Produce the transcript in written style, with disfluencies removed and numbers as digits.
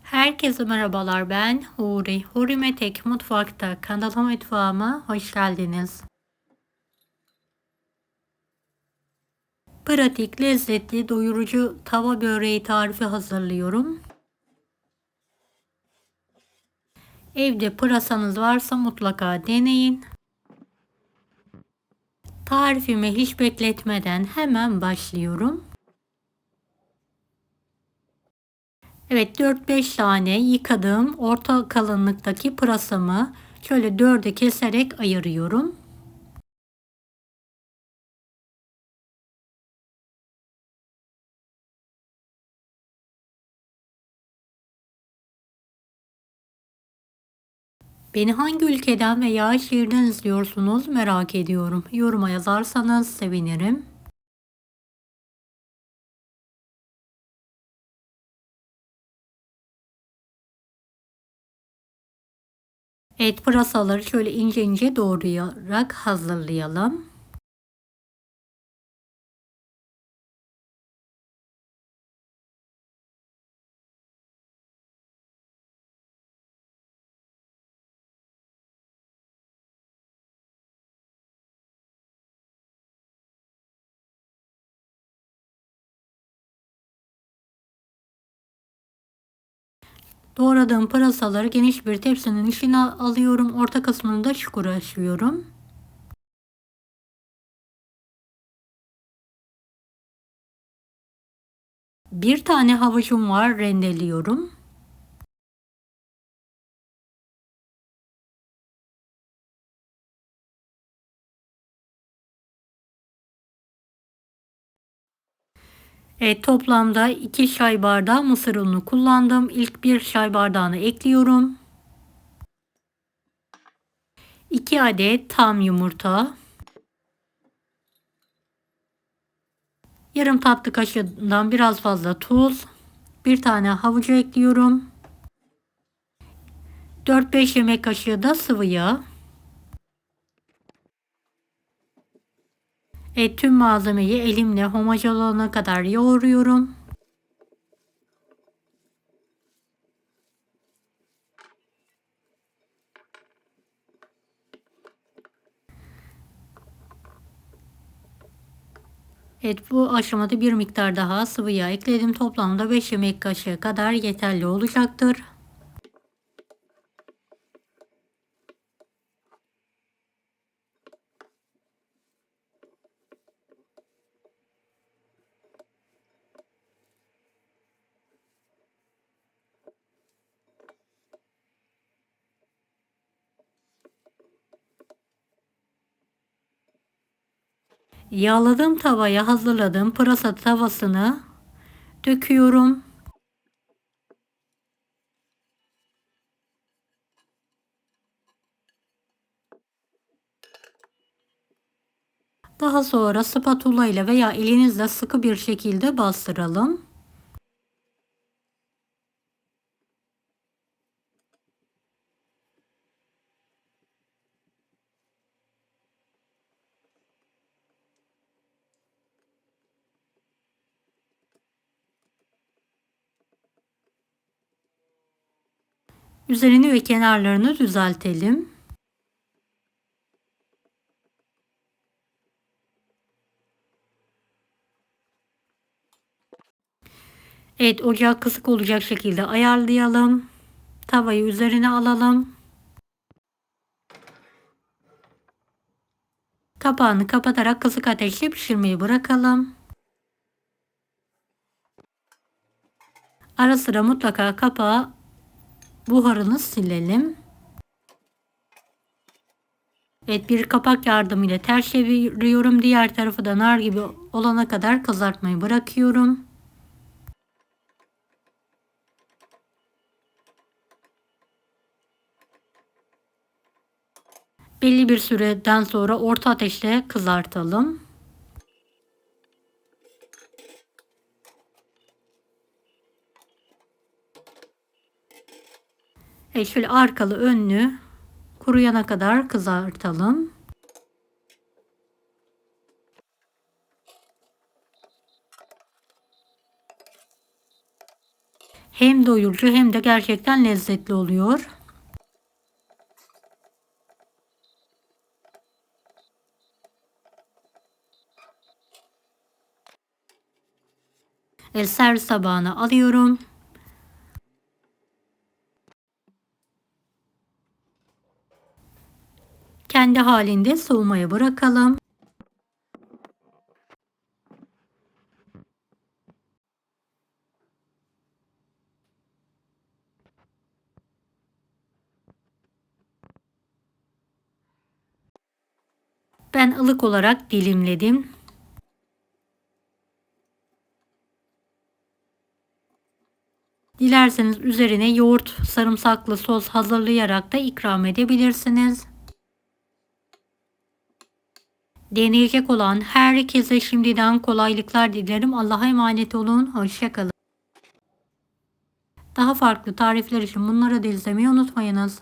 Herkese merhabalar, ben Huri. Huri Metek Mutfak'ta kanalıma mutfağıma hoş geldiniz. Pratik, lezzetli, doyurucu tava böreği tarifi hazırlıyorum. Evde pırasanız varsa mutlaka deneyin. Tarifimi hiç bekletmeden hemen başlıyorum. Evet, 4-5 tane yıkadığım orta kalınlıktaki pırasamı şöyle dörde keserek ayırıyorum. Beni hangi ülkeden veya şehirden izliyorsunuz merak ediyorum. Yoruma yazarsanız sevinirim. Evet, pırasaları şöyle ince ince doğrayarak hazırlayalım. Doğradığım pırasaları geniş bir tepsinin içine alıyorum. Orta kısmını da çukur açıyorum. Bir tane havucum var, rendeliyorum. Evet, toplamda 2 çay bardağı mısır unu kullandım. İlk bir çay bardağını ekliyorum. 2 adet tam yumurta. Yarım tatlı kaşığından biraz fazla tuz. Bir tane havucu ekliyorum. 4-5 yemek kaşığı da sıvı yağ. Tüm malzemeyi elimle homojen olana kadar yoğuruyorum. Evet, bu aşamada bir miktar daha sıvı yağ ekledim. Toplamda 5 yemek kaşığı kadar yeterli olacaktır. Yağladığım tavaya hazırladığım pırasa tavasını döküyorum. Daha sonra spatula ile veya elinizle sıkı bir şekilde bastıralım. Üzerini ve kenarlarını düzeltelim. Evet, ocağı kısık olacak şekilde ayarlayalım. Tavayı üzerine alalım. Kapağını kapatarak kısık ateşte pişirmeyi bırakalım. Ara sıra mutlaka kapağı buharını silelim. Evet, bir kapak yardımıyla ters çeviriyorum. Diğer tarafı da nar gibi olana kadar kızartmayı bırakıyorum. Belli bir süreden sonra orta ateşte kızartalım. Evet, şöyle arkalı önlü kuruyana kadar kızartalım. Hem hem doyurucu hem de gerçekten lezzetli oluyor. Servis tabağına alıyorum. Kendi halinde soğumaya bırakalım. Ben ılık olarak dilimledim. Dilerseniz üzerine yoğurt, sarımsaklı sos hazırlayarak da ikram edebilirsiniz. Deneyecek olan herkese şimdiden kolaylıklar dilerim. Allah'a emanet olun. Hoşça kalın. Daha farklı tarifler için bunları da izlemeyi unutmayınız.